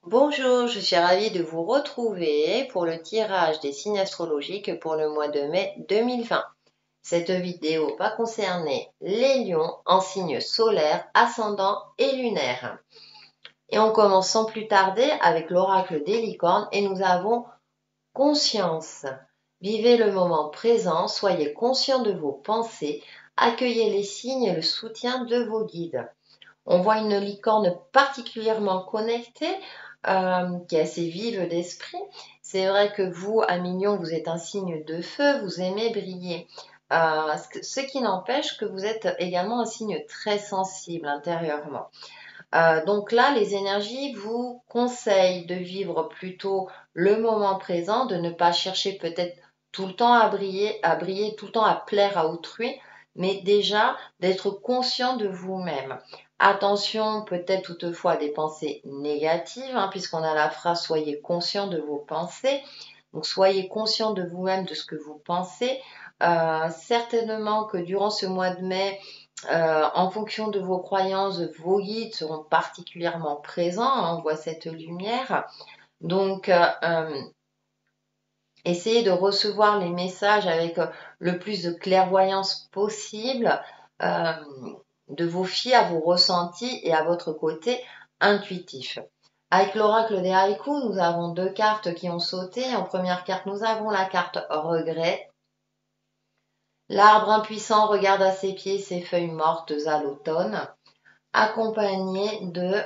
Bonjour, je suis ravie de vous retrouver pour le tirage des signes astrologiques pour le mois de mai 2020. Cette vidéo va concerner les lions en signes solaires, ascendants et lunaires. Et on commence sans plus tarder avec l'oracle des licornes et nous avons conscience. Vivez le moment présent, soyez conscient de vos pensées, accueillez les signes et le soutien de vos guides. On voit une licorne particulièrement connectée, qui est assez vive d'esprit. C'est vrai que vous, amis lions, vous êtes un signe de feu, vous aimez briller. Ce qui n'empêche que vous êtes également un signe très sensible intérieurement. Donc là, les énergies vous conseillent de vivre plutôt le moment présent, de ne pas chercher peut-être tout le temps à briller, tout le temps à plaire à autrui, mais déjà d'être conscient de vous-même. Attention peut-être toutefois à des pensées négatives, puisqu'on a la phrase soyez conscient de vos pensées. Donc soyez conscient de vous-même, de ce que vous pensez. Certainement que durant ce mois de mai, en fonction de vos croyances, vos guides seront particulièrement présents. On voit cette lumière. Donc, essayez de recevoir les messages avec le plus de clairvoyance possible, euh, de vous fier à vos ressentis et à votre côté intuitif. Avec l'oracle des haïkus, nous avons deux cartes qui ont sauté. En première carte, nous avons la carte regret. L'arbre impuissant regarde à ses pieds ses feuilles mortes à l'automne, accompagné de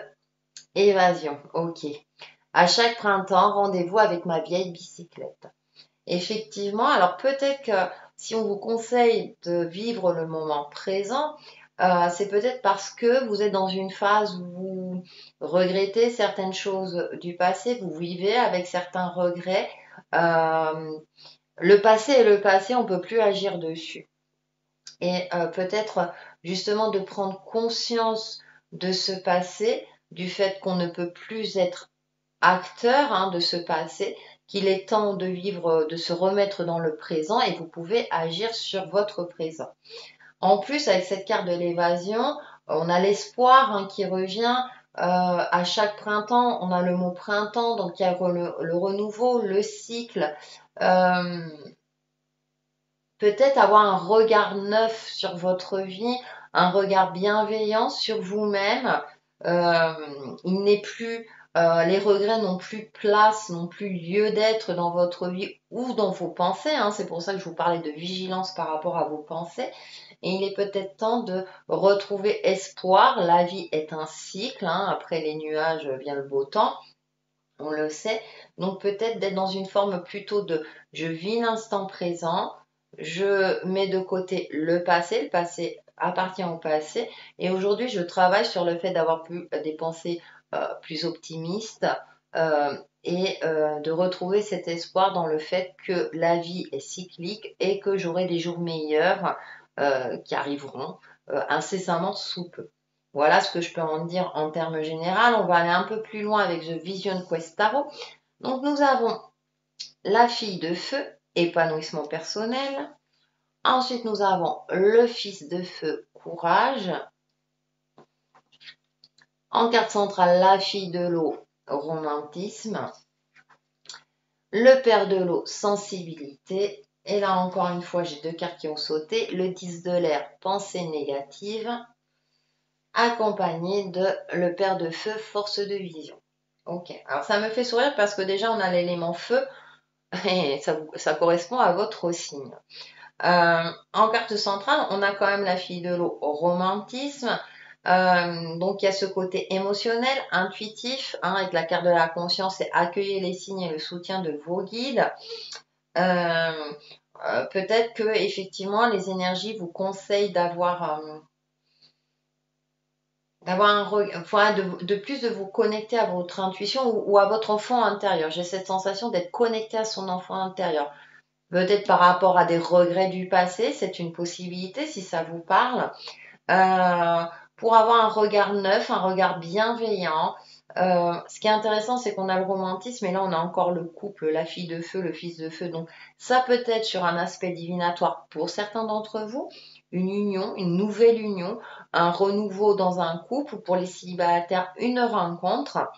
évasion. Ok. À chaque printemps, rendez-vous avec ma vieille bicyclette. Effectivement, alors peut-être que si on vous conseille de vivre le moment présent, c'est peut-être parce que vous êtes dans une phase où vous regrettez certaines choses du passé, vous vivez avec certains regrets. Euh, le passé est le passé, on ne peut plus agir dessus. Et peut-être justement de prendre conscience de ce passé, du fait qu'on ne peut plus être acteur de ce passé, qu'il est temps de vivre, de se remettre dans le présent et vous pouvez agir sur votre présent. En plus, avec cette carte de l'évasion, on a l'espoir qui revient. À chaque printemps, on a le mot printemps, donc il y a le renouveau, le cycle. Euh, Peut-être avoir un regard neuf sur votre vie, un regard bienveillant sur vous-même. Euh, il n'est plus, les regrets n'ont plus place, n'ont plus lieu d'être dans votre vie ou dans vos pensées. C'est pour ça que je vous parlais de vigilance par rapport à vos pensées. Et il est peut-être temps de retrouver espoir. La vie est un cycle. Après les nuages vient le beau temps. On le sait. Donc peut-être d'être dans une forme plutôt de je vis l'instant présent, je mets de côté le passé appartient au passé. Et aujourd'hui, je travaille sur le fait d'avoir plus des pensées plus optimistes de retrouver cet espoir dans le fait que la vie est cyclique et que j'aurai des jours meilleurs qui arriveront incessamment sous peu. Voilà ce que je peux en dire en termes généraux. On va aller un peu plus loin avec The Vision Quest Tarot. Donc nous avons la fille de feu, épanouissement personnel. Ensuite, nous avons le fils de feu, courage. En carte centrale, la fille de l'eau, romantisme. Le père de l'eau, sensibilité. Et là, encore une fois, j'ai deux cartes qui ont sauté. Le 10 de l'air, pensée négative. Accompagné de le père de feu, force de vision. Ok, alors ça me fait sourire parce que déjà, on a l'élément feu et ça correspond à votre signe. En carte centrale, on a quand même la fille de l'eau au romantisme. Donc il y a ce côté émotionnel, intuitif, avec la carte de la conscience et accueillir les signes et le soutien de vos guides. Peut-être que effectivement les énergies vous conseillent d'avoir de plus de vous connecter à votre intuition ou à votre enfant intérieur. J'ai cette sensation d'être connecté à son enfant intérieur. Peut-être par rapport à des regrets du passé, c'est une possibilité si ça vous parle. Euh, pour avoir un regard neuf, un regard bienveillant. Ce qui est intéressant, c'est qu'on a le romantisme et là on a encore le couple, la fille de feu, le fils de feu. Donc ça peut être sur un aspect divinatoire pour certains d'entre vous, une union, une nouvelle union, un renouveau dans un couple ou pour les célibataires, une rencontre.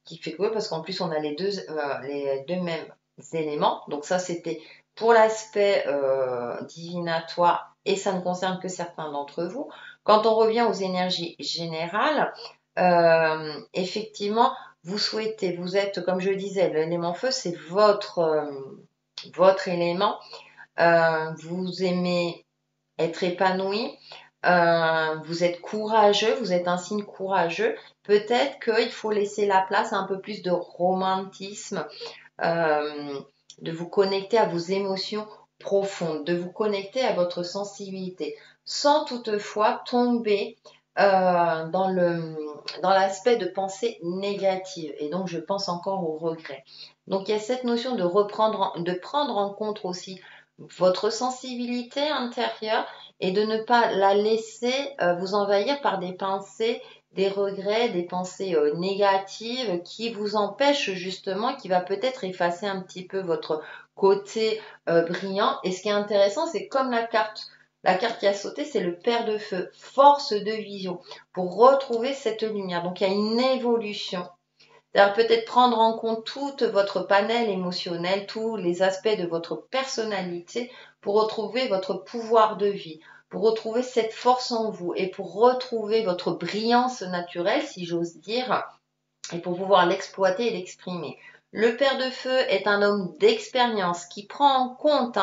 Qui fait que, parce qu'en plus, on a les deux mêmes éléments. Donc ça, c'était pour l'aspect divinatoire et ça ne concerne que certains d'entre vous. Quand on revient aux énergies générales, effectivement, vous souhaitez, vous êtes, comme je disais, l'élément feu, c'est votre élément. Vous aimez être épanoui, vous êtes courageux, vous êtes un signe courageux. Peut-être qu'il faut laisser la place à un peu plus de romantisme, de vous connecter à vos émotions profondes, de vous connecter à votre sensibilité, sans toutefois tomber dans l'aspect de pensée négative. Et donc, je pense encore au regret. Donc, il y a cette notion de prendre en compte aussi votre sensibilité intérieure et de ne pas la laisser vous envahir par des pensées, des regrets, des pensées négatives qui vous empêchent justement, qui va peut-être effacer un petit peu votre côté brillant. Et ce qui est intéressant, c'est comme la carte qui a sauté, c'est le Père de Feu, force de vision, pour retrouver cette lumière. Donc il y a une évolution. C'est-à-dire peut-être prendre en compte tout votre panel émotionnel, tous les aspects de votre personnalité pour retrouver votre pouvoir de vie, pour retrouver cette force en vous et pour retrouver votre brillance naturelle, si j'ose dire, et pour pouvoir l'exploiter et l'exprimer. Le Père de Feu est un homme d'expérience qui prend en compte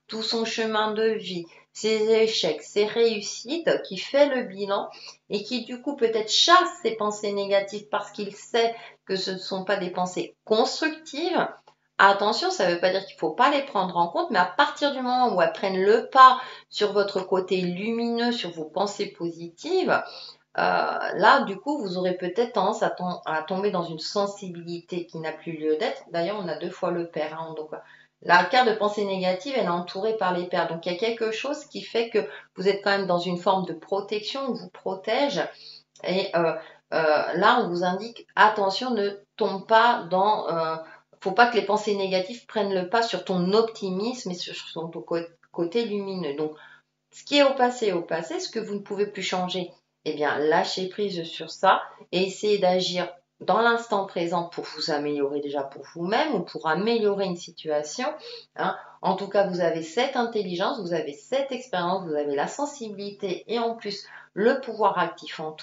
tout son chemin de vie, ses échecs, ses réussites, qui fait le bilan et qui du coup peut-être chasse ses pensées négatives parce qu'il sait que ce ne sont pas des pensées constructives. Attention, ça ne veut pas dire qu'il ne faut pas les prendre en compte, mais à partir du moment où elles prennent le pas sur votre côté lumineux, sur vos pensées positives, là, du coup, vous aurez peut-être tendance à tomber dans une sensibilité qui n'a plus lieu d'être. D'ailleurs, on a deux fois le père. Donc, la carte de pensée négative, elle est entourée par les pères. Donc, il y a quelque chose qui fait que vous êtes quand même dans une forme de protection, on vous protège. Et là, on vous indique, attention, ne tombe pas dans... faut pas que les pensées négatives prennent le pas sur ton optimisme et sur ton côté lumineux. Donc, ce qui est au passé, ce que vous ne pouvez plus changer, eh bien, lâchez prise sur ça et essayez d'agir dans l'instant présent pour vous améliorer déjà pour vous-même ou pour améliorer une situation. En tout cas, vous avez cette intelligence, vous avez cette expérience, vous avez la sensibilité et en plus le pouvoir actif en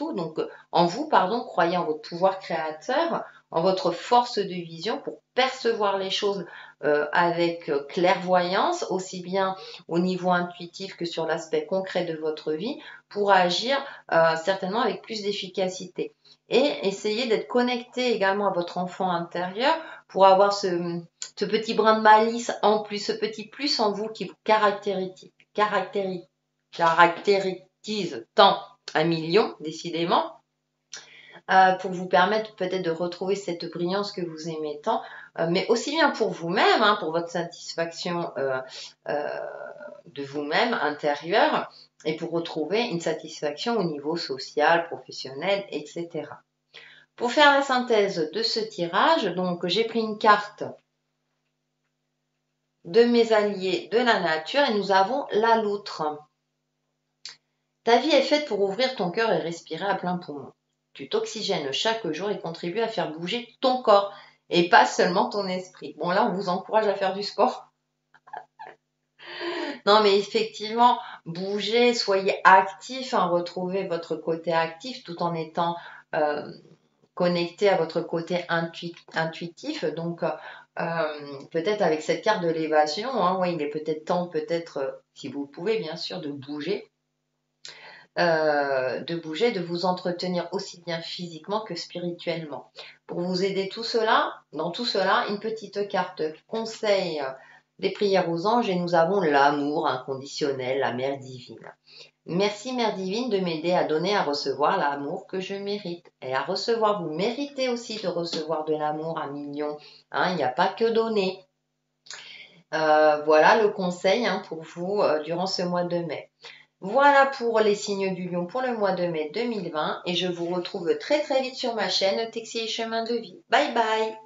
vous, croyez en votre pouvoir créateur, en votre force de vision pour percevoir les choses avec clairvoyance, aussi bien au niveau intuitif que sur l'aspect concret de votre vie, pour agir certainement avec plus d'efficacité. Et essayez d'être connecté également à votre enfant intérieur pour avoir ce petit brin de malice en plus, ce petit plus en vous qui vous caractérise tant un million, décidément, pour vous permettre peut-être de retrouver cette brillance que vous aimez tant, mais aussi bien pour vous-même, pour votre satisfaction de vous-même intérieure, et pour retrouver une satisfaction au niveau social, professionnel, etc. Pour faire la synthèse de ce tirage, donc j'ai pris une carte de mes alliés de la nature et nous avons la loutre. Ta vie est faite pour ouvrir ton cœur et respirer à plein poumon. Tu t'oxygènes chaque jour et contribues à faire bouger ton corps et pas seulement ton esprit. Bon là, on vous encourage à faire du sport. Non, mais effectivement, bougez, soyez actif, retrouvez votre côté actif tout en étant connecté à votre côté intuitif. Donc, peut-être avec cette carte de l'évasion, il est peut-être temps, si vous pouvez, bien sûr, de bouger, de vous entretenir aussi bien physiquement que spirituellement. Pour vous aider dans tout cela, une petite carte conseil des prières aux anges et nous avons l'amour inconditionnel, la mère divine. Merci Mère divine de m'aider à donner, à recevoir l'amour que je mérite et à recevoir. Vous méritez aussi de recevoir de l'amour à millions. Il n'y a pas que donner. Voilà le conseil pour vous durant ce mois de mai. Voilà pour les signes du lion pour le mois de mai 2020 et je vous retrouve très très vite sur ma chaîne Texi et Chemin de Vie. Bye bye!